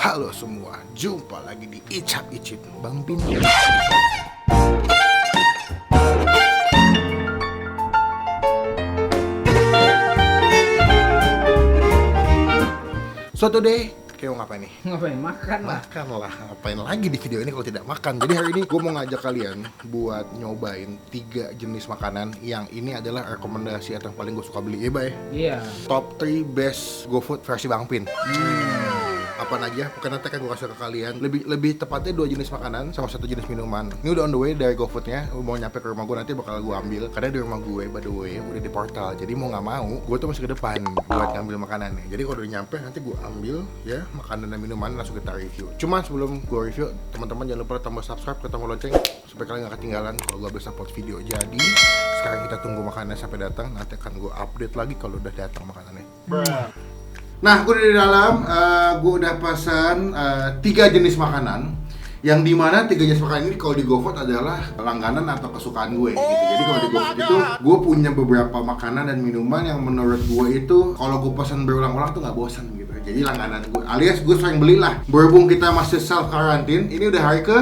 Halo semua, jumpa lagi di Icap Icip Bang Pin. So today, kayak mau ngapain nih? Ngapain? Makan lah. Makan lah, ngapain lagi di video ini kalau tidak makan. Jadi hari ini gue mau ngajak kalian buat nyobain 3 jenis makanan. Yang ini adalah rekomendasi atau yang paling gue suka beli, ya Bay? Iya. Top 3 best GoFood versi Bang Pin. Apaan aja, karena kan gue kasih ke kalian. Lebih tepatnya 2 jenis makanan sama 1 jenis minuman. Ini udah on the way dari GoFoodnya, mau nyampe ke rumah gue, nanti bakal gue ambil. Karena di rumah gue, by the way, udah di portal. Jadi mau nggak mau, gue tuh masih ke depan buat ngambil makanannya. Jadi kalau udah nyampe, nanti gue ambil ya makanan dan minuman, langsung kita review. Cuma sebelum gue review, teman-teman jangan lupa tombol subscribe, ke tombol lonceng supaya kalian nggak ketinggalan kalau gue habis upload video. Jadi sekarang kita tunggu makanannya sampai datang. Nanti akan gue update lagi kalau udah datang makanannya. Nah, gue udah di dalam, gue udah pesan 3 jenis makanan. Yang dimana 3 jenis makanan ini kalau di GoFood adalah langganan atau kesukaan gue gitu. Jadi kalau di GoFood itu gue punya beberapa makanan dan minuman yang menurut gue itu kalau gue pesan berulang-ulang tuh nggak bosan gitu. Jadi langganan gue, alias gue sering belilah. Berhubung kita masih self quarantine, ini udah hari ke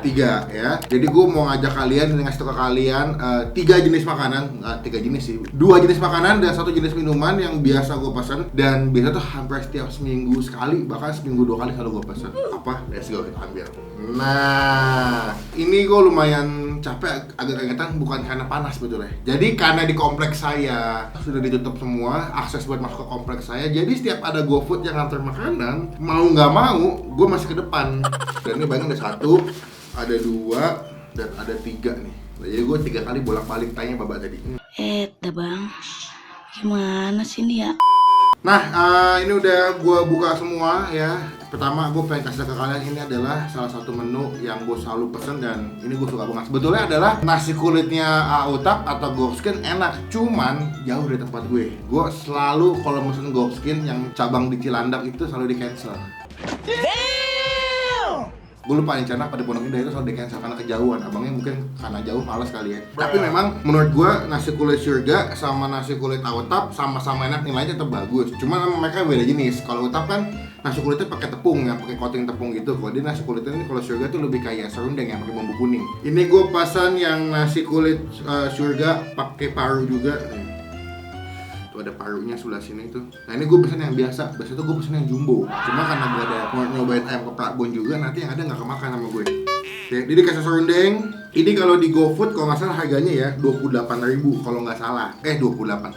3 ya. Jadi gue mau ngajak kalian dan ngasih tau ke kalian 3 jenis makanan, 3 jenis sih, 2 jenis makanan dan 1 jenis minuman yang biasa gue pesan. Dan biasa tuh hampir setiap seminggu sekali, bahkan seminggu 2 kali kalau gue pesan. Apa? Let's go, kita ambil. Nah, ini gue lumayan capek, agak keringetan, bukan karena panas sebetulnya. Jadi karena di kompleks saya sudah ditutup semua akses buat masuk ke kompleks saya. Jadi setiap ada GoFood yang nganter makanan, mau nggak mau, gue masih ke depan. Dan ini bayangin ada 1, ada 2, dan ada 3 nih. Jadi gue 3 kali bolak-balik tanya babak tadi. Bang, gimana sih ini ya? Nah, ini udah gue buka semua ya. Pertama, gue pengen kasih ke kalian, ini adalah salah satu menu yang gue selalu pesen dan ini gue suka banget. Sebetulnya adalah nasi kulitnya Autap atau Goldskin enak, cuman jauh dari tempat gue. Gue selalu kalau mesen Goldskin yang cabang di Cilandak itu selalu di cancel. Gue lupa nih Canak pada Pondok Indah itu selalu di-cancel karena kejauhan. Abangnya mungkin karena jauh malas kali ya. Tapi memang menurut gue nasi kulit surga sama nasi kulit Autap sama-sama enak, nilainya tetap bagus. Cuma mereka beda jenis. Kalau Autap kan nasi kulitnya pakai tepung, yang pakai coating tepung gitu. Kalau dia nasi kulitnya ini kalau surga tuh lebih kayak serundeng yang pakai bumbu kuning. Ini gue pesan yang nasi kulit surga pakai paru juga. Tuh ada parunya sebelah sini tuh. Nah ini gue pesen yang biasa. Biasanya tuh gue pesen yang jumbo. Cuma karena gue ada mau nyobain ayam keprabon juga, nanti yang ada nggak kemakan sama gue. Oke, jadi dikasih serundeng. Ini kalau di GoFood kalau nggak salah harganya ya 28.000 kalau nggak salah. 38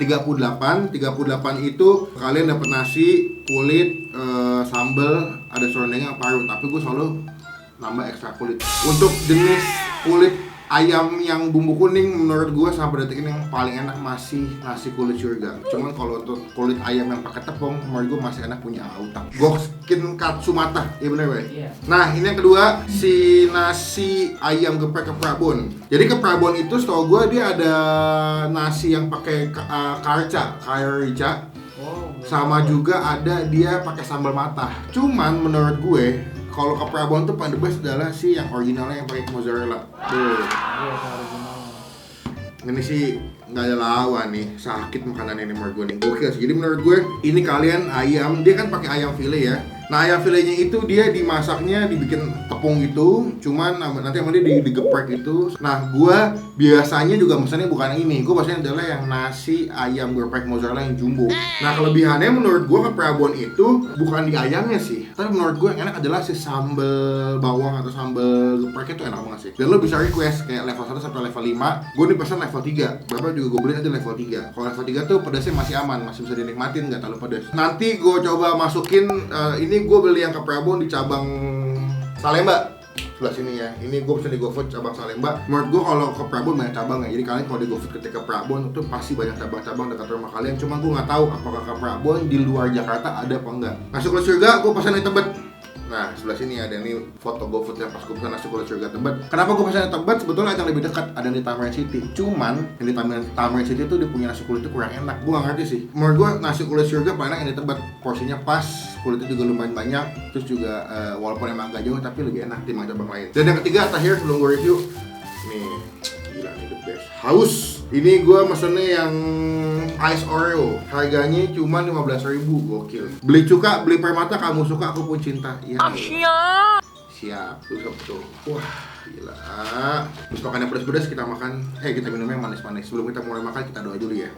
itu kalian dapat nasi, kulit, sambal, ada serundengnya, paru. Tapi gue selalu nambah ekstra kulit. Untuk jenis kulit ayam yang bumbu kuning menurut gue sampai detik ini yang paling enak masih nasi kulit surga. Cuman kalau untuk kulit ayam yang pakai tepung menurut gue masih enak punya Autap. Goldskin Katsumata, iya bener Bay? Iya. Nah ini yang kedua, si nasi ayam geprek keprabon. Jadi keprabon itu setahu gue dia ada nasi yang pakai kair rica. Sama juga ada dia pakai sambal matah. Cuman menurut gue kalau keprabon tuh paling the best adalah si yang originalnya yang pakai mozzarella. Ini sih nggak ada lawan nih, sakit makanan ini menurut gue nih, gokil sih. Jadi menurut gue ini kalian ayam, dia kan pakai ayam file ya. Nah ayam filenya itu dia dimasaknya dibikin tepung gitu, cuman nanti sama dia digeprek gitu. Nah gue biasanya juga mesennya bukan ini, gue biasanya adalah yang nasi ayam geprek mozzarella yang jumbo. Nah kelebihannya menurut gue keprabon itu bukan di ayamnya sih, tapi menurut gue yang enak adalah si sambal bawang atau sambal gepreknya tuh enak banget sih. Dan lo bisa request kayak level 1 sampai level 5, gue nih pesan level 3. Berapa juga gue beli aja level 3. Kalau level 3 tuh pedasnya masih aman, masih bisa dinikmatin, nggak terlalu pedas. Nanti gue coba masukin ini gue beli yang keprabon di cabang Salemba sebelah sini ya. Ini gue pesen di GoFood cabang Salemba. Menurut gue kalau keprabon banyak cabang ya. Jadi kalian kalau di GoFood ketika keprabon itu pasti banyak cabang-cabang dekat rumah kalian. Cuma gue nggak tahu apakah keprabon di luar Jakarta ada apa enggak. Nasi kulit surga gue pesan di Tebet. Nah sebelah sini ada nih foto GoFood yang pas gue pesan nasi kulit surga Tebet. Kenapa gue pesan di Tebet? Sebetulnya ada yang lebih dekat, ada di Tamrin City. Cuman yang di Tamrin City itu dia punya nasi kulit itu kurang enak. Gue nggak ngerti sih. Menurut gue nasi kulit surga paling enak yang di Tebet. Porsinya pas, kulitnya juga lumayan banyak. Terus juga walaupun emang agak jauh tapi lebih enak dibanding cabang lain. Dan yang ketiga terakhir sebelum gue review, nih gila nih. ini the best. Haus. Ini gue mesennya yang ice Oreo. Harganya cuma 15.000, gokil. Beli cuka, beli permata, kamu suka, aku pun cinta. Iya. Siap, tuh. Wah, gila. Terus makannya pedas-pedas, kita makan. Kita minumnya yang manis-manis. Sebelum kita mulai makan, kita doa dulu ya.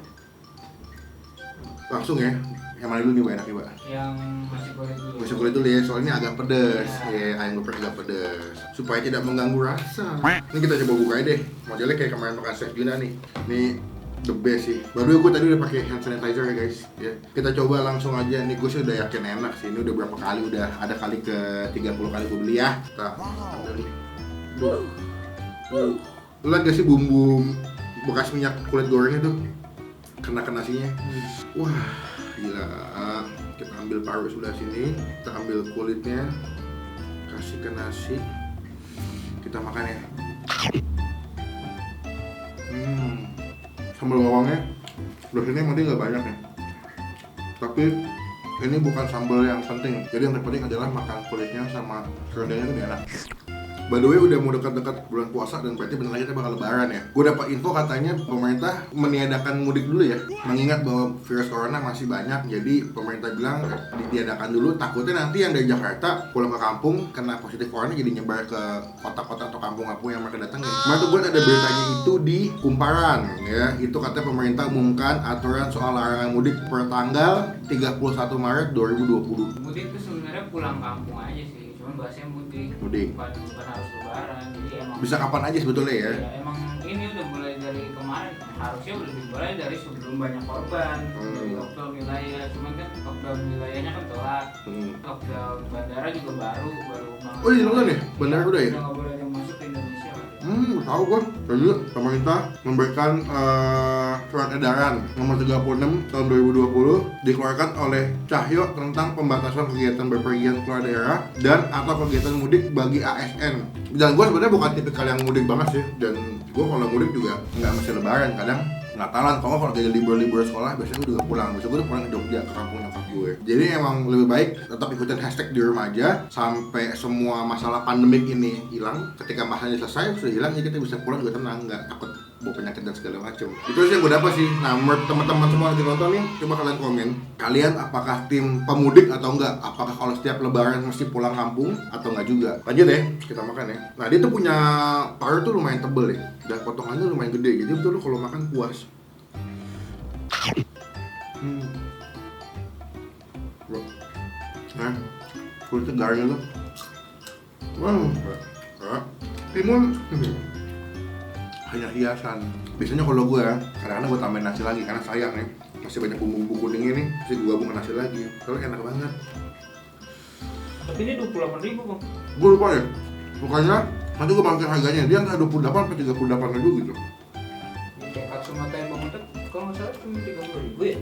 Langsung ya. Yang mana dulu nih, Mbak, enaknya, Mbak? Yang masih kulit dulu. Masih kulit dulu ya, soalnya agak pedas. Ayam geprek agak pedas. Supaya tidak mengganggu rasa. Ini kita coba buka deh. Modelnya kayak kemarin makan Chef Juna nih. Ini the best sih. Baru gue tadi udah pakai hand sanitizer ya guys. Ya. Kita coba langsung aja. Nih gue sih udah yakin enak sih. Ini udah berapa kali, udah ada kali ke 30 kali gue beli ya. Kita ambil nih. Lu liat gak sih bumbu bekas minyak kulit gorengnya tuh? Kena ke nasinya. Wah, gila. Kita ambil paru sebelah sini, kita ambil kulitnya, kasih ke nasi, kita makan ya. Sambal bawangnya sebelah sini emang dia nggak banyak ya, tapi ini bukan sambal yang penting. Jadi yang terpenting adalah makan kulitnya sama serundengnya itu enak. By the way, udah mau dekat-dekat bulan puasa dan berarti bentar lagi kita bakal lebaran ya. Gue dapat info katanya pemerintah meniadakan mudik dulu ya, mengingat bahwa virus corona masih banyak. Jadi pemerintah bilang ditiadakan dulu, takutnya nanti yang dari Jakarta pulang ke kampung kena positif corona jadi nyebar ke kota-kota atau kampung-kampung yang mereka datangin. Kemarin tuh gue ada beritanya itu di Kumparan ya, itu katanya pemerintah umumkan aturan soal larangan mudik per tanggal 31 Maret 2020. Mudik itu sebenarnya pulang kampung aja sih, cuman bahasanya mudik. Bukan harus lebaran, jadi emang bisa kapan aja sebetulnya ya. Emang ini udah mulai dari kemarin, harusnya udah dimulai dari sebelum banyak korban. Dari lockdown wilayah, cuman kan lockdown wilayahnya kan telat. Lockdown bandara juga baru banget. Oh iya lockdown ya? Bandara udah ya? Udah nggak boleh yang masuk ke Indonesia. Tahu gue. Jadi pemerintah memberikan surat edaran nomor 36 tahun 2020 dikeluarkan oleh Cahyo tentang pembatasan kegiatan berpergian keluar daerah dan atau kegiatan mudik bagi ASN. Dan gue sebenarnya bukan tipikal yang mudik banget sih. Dan gue kalau mudik juga nggak mesti lebaran, kadang Natalan. Kalau lagi libur sekolah biasanya gue juga pulang. Biasanya gue udah pulang ke Jogja ke kampung nyokap gue. Jadi emang lebih baik tetap ikutin hashtag di rumah aja sampai semua masalah pandemik ini hilang. Ketika masanya selesai sudah hilang, ya kita bisa pulang juga tenang, nggak takut bawa penyakit dan segala macam. Itu sih yang gue dapat sih. Nah, menurut teman-teman semua lagi nonton nih, coba kalian komen. Kalian apakah tim pemudik atau enggak? Apakah kalau setiap lebaran mesti pulang kampung atau enggak juga? Lanjut deh, kita makan ya. Nah, dia tuh punya paru tuh lumayan tebel ya. Dan potongannya lumayan gede. Jadi betul kalau makan puas. Nah, kulitnya garing tuh. Timun hanya hiasan. Biasanya kalau gue kadang-kadang gue tambahin nasi lagi karena sayang nih, masih banyak bumbu-bumbu kuningnya nih, masih gue gabung nasi lagi. Soalnya enak banget. Tapi ini 28.000 bang. Gue lupa ya, pokoknya nanti gue masukin harganya. Dia nggak 28 atau 38.000 gitu. Kayak Katsumata yang bang Utet, kalau nggak salah cuma 30.000 ya?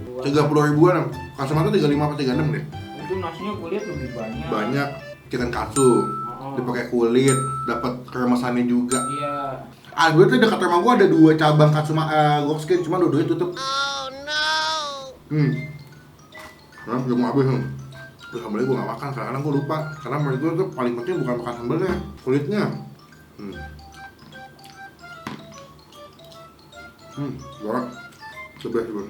30 ribuan, Katsumata 35 atau 36 deh. Itu nasinya gue lihat lebih banyak. Banyak chicken katsu, dipakai kulit, dapat keremesannya juga. Iya. Gue tuh dekat rumah gue ada 2 cabang Gokskin, cuma dua-duanya tutup. Oh no. Nah, udah mau habis nih. Terus sambalnya gue gak makan, kadang-kadang gue lupa. Karena menurut gue tuh paling penting bukan makan sambalnya, kulitnya. Gak, the best gue.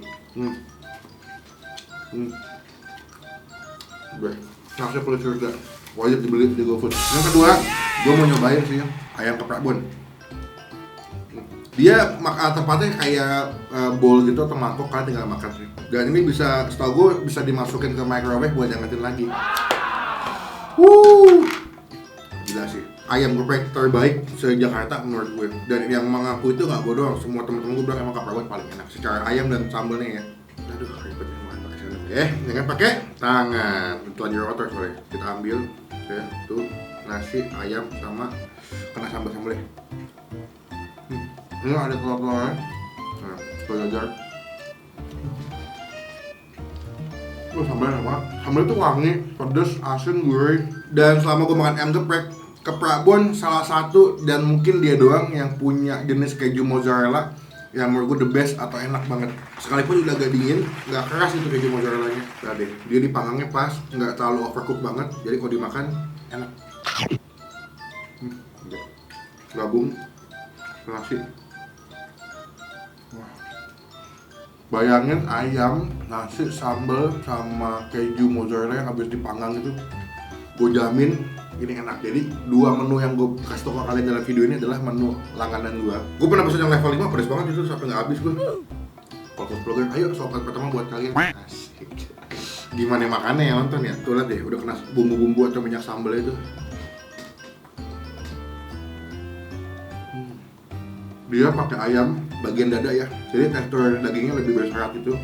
Best. Nasi kulit surga, wajib dibeli di GoFood. Yang kedua, gue mau nyobain sih ayam keprak bon. Dia tempatnya kayak bowl gitu atau mangkok, kalian tinggal makan sih. Dan ini bisa, setahu gue bisa dimasukin ke microwave buat hangatin lagi. Gila sih, ayam geprek terbaik se-Jakarta menurut gue. Dan yang mengaku itu gak gue doang, semua temen-temen gue bilang emang keprak paling enak secara ayam dan sambalnya ya. Aduh, ribet banget pakai sendok. Jangan pakai tangan, itu aja rotor soalnya. Kita ambil, ya, tuh nasi, ayam sama kena sambal-sambalnya. Ini ada telur-telurnya. Nah, telur jajar. Sambalnya enak banget. Sambalnya tuh wangi, pedas, asin, gurih. Dan selama gue makan ayam geprek, keprak bon salah satu dan mungkin dia doang yang punya jenis keju mozzarella yang menurut gue the best atau enak banget. Sekalipun udah agak dingin, nggak keras itu keju mozzarellanya. Nah deh, dia dipanggangnya pas, nggak terlalu overcook banget. Jadi kalau dimakan enak. Gabung nasi. Bayangin ayam, nasi, sambal, sama keju mozzarella yang habis dipanggang itu. Gue jamin ini enak. Jadi dua menu yang gue kasih tau ke kalian dalam video ini adalah menu langganan gue. Gue pernah pesen yang level 5, pedas banget itu sampai nggak habis gue. Kalau vlogger, ayo sobat pertama buat kalian. Asik. Gimana makannya ya, nonton ya? Tuh lihat deh, udah kena bumbu-bumbu atau minyak sambal itu. Dia pakai ayam bagian dada ya, jadi tekstur dagingnya lebih berserat itu.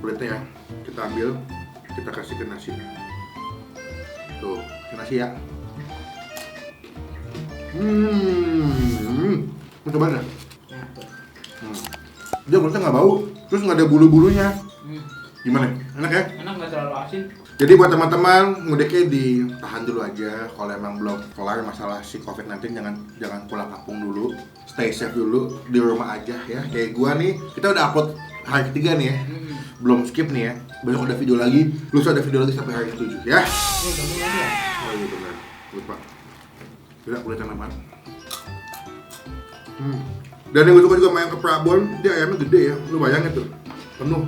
Kulitnya ya, kita ambil, kita kasih ke nasi. Tuh, ke nasi ya. Mau coba deh. Dia kulitnya nggak bau, terus nggak ada bulu-bulunya. Gimana? Enak ya? Enak, nggak terlalu asin. Jadi buat teman-teman, mudiknya ditahan dulu aja. Kalau emang belum kelar masalah si COVID-19, jangan pulang kampung dulu. Stay safe dulu, di rumah aja ya. Kayak gua nih, kita udah upload hari ketiga nih ya. Belum skip nih ya. Besok ada video lagi, lusa ada video lagi sampai hari ke-7 ya. Oh iya benar, lupa. Tidak boleh tanaman. Dan yang gue suka juga sama ayam keprabon, dia ayamnya gede ya. Lu bayangin tuh, penuh.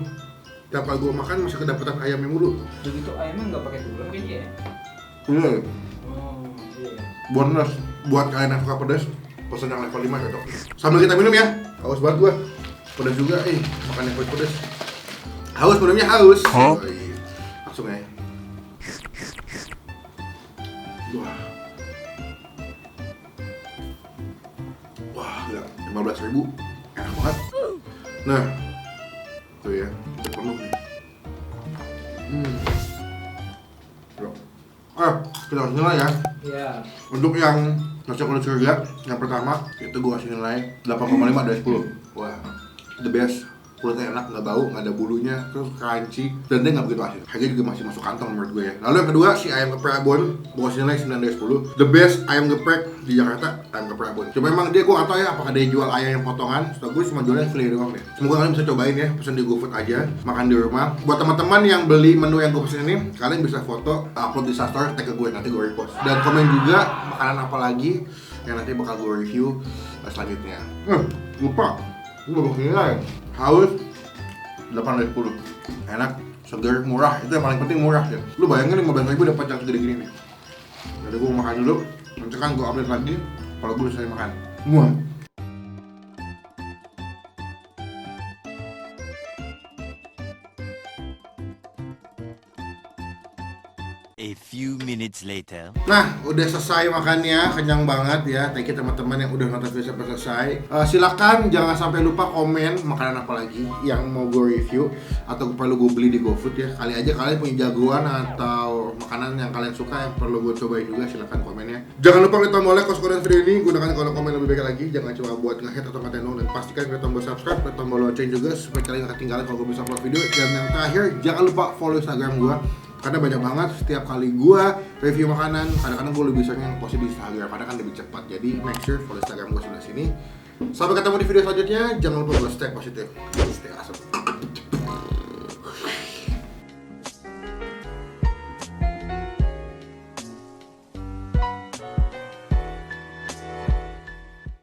Tiap kali gue makan masih kedapatan ayamnya mulu. Begitu ayamnya nggak pakai tulang kayaknya ya? Iya. Oh iya. Bonus buat kalian yang suka pedas, pesan yang level 5 cocok. Sambil kita minum ya. Haus banget gua. Pedas juga, makan yang pedas. Haus, minumnya haus. Oh, iya. Langsung ya. Wah. Wah, gila. 15.000. Enak banget. Nah. Tuh ya, udah penuh nih. Kita harus nilai ya. Iya. Untuk yang nasi kulit surga, yang pertama itu gue kasih nilai 8,5 dari 10. Wah, the best. Kulitnya enak, nggak bau, nggak ada bulunya, terus crunchy, dan dia nggak begitu asin. Harganya juga masih masuk kantong menurut gue ya. Lalu yang kedua, si ayam geprek Abon, gue kasih nilai 9 dari 10. The best ayam geprek di Jakarta, ayam geprek Abon. Cuma emang dia, gue nggak tahu ya apakah dia jual ayam yang potongan. Setahu gue cuma jualnya fillet doang deh. Semoga kalian bisa cobain ya, pesan di GoFood aja, makan di rumah. Buat teman-teman yang beli menu yang gue pesen ini, kalian bisa foto, upload di Instastory, tag ke gue, nanti gue repost. Dan komen juga makanan apa lagi yang nanti bakal gue review selanjutnya. Lupa, gue bakal nilai haus 8 dari 10. Enak, segar, murah. Itu yang paling penting, murah ya. Lu bayangin 15.000 dapat yang segede gini nih. Jadi gue makan dulu, nanti kan gue update lagi kalau gue selesai makan. Muah. A few minutes later. Nah, udah selesai makannya, kenyang banget ya. Thank you teman-teman yang udah nonton video sampai selesai. Silakan jangan sampai lupa komen makanan apa lagi yang mau gue review atau perlu gue beli di GoFood ya. Kali aja kalian punya jagoan atau makanan yang kalian suka yang perlu gue cobain juga, silakan komennya. Jangan lupa klik tombol like kalau video ini, gunakan kolom komen lebih baik lagi. Jangan cuma buat nge-hate atau ngatain dong, dan pastikan klik tombol subscribe dan tombol lonceng juga supaya kalian gak ketinggalan kalau gue bisa upload video. Dan yang terakhir, jangan lupa follow Instagram gue. Karena banyak banget setiap kali gue review makanan, kadang-kadang gue lebih sering post di Instagram karena kan lebih cepat. Jadi make sure follow Instagram gue sebelah sini. Sampai ketemu di video selanjutnya. Jangan lupa buat stay positif, stay awesome.